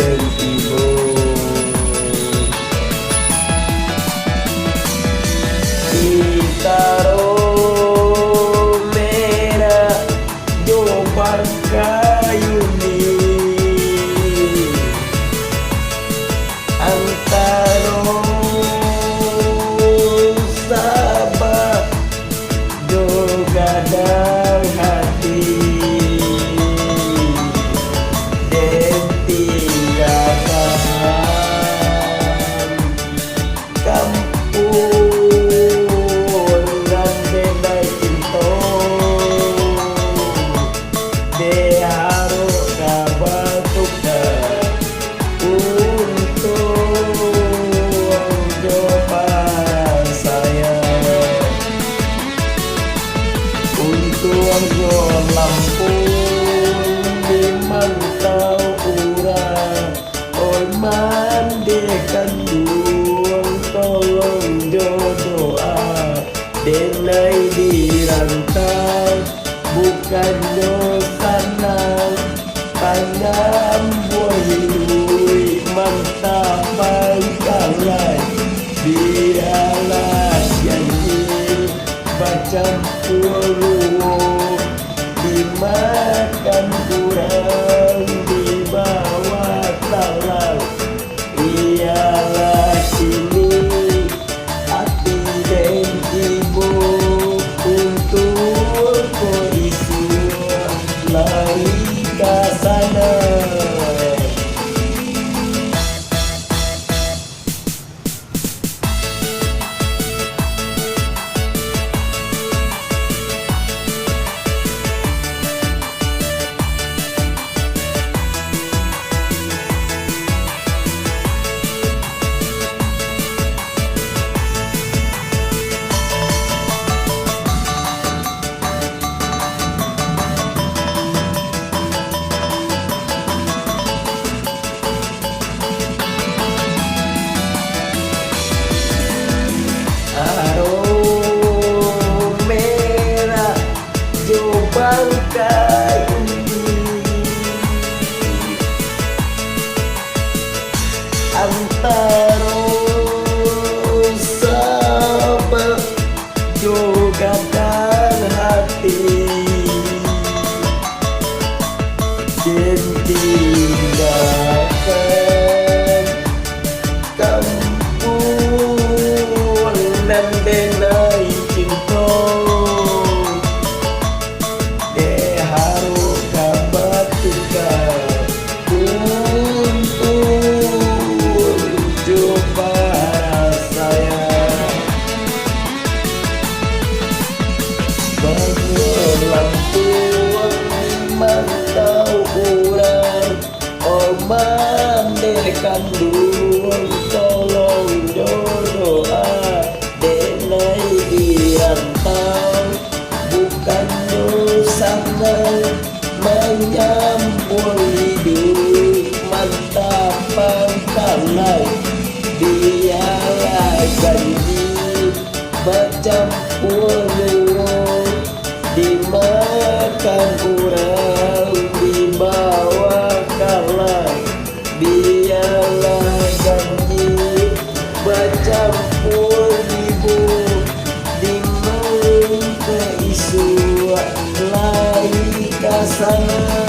ibu Itaro merah Jobar kayuni Antaro sabah Jogadang hati Den tinggalkan kampung dan bedai cinta De harus kabatukkan untuk coba saya untuk Lampung di mantau urang oi mandekan duang tolong doa denai di rantau bukan senang tanam buah hidup mantap bangkalai biarlah janji bercampur dimakan kurang dibawa talang ialah ini hati dan ibu untuk isu lari ke sana. Antaro sabah juga dan hati dan tinggalkan kampung dan denai cinta de harus kabatukan mantau urang mandekan duang tolong doa denai dirantau bukan sangat menyambung hidup mantap pangkalai biarlah janji bercampur dimakan kurang dibawa kalah biarlah janji bercampur ibu dimakan isu lari ke sana.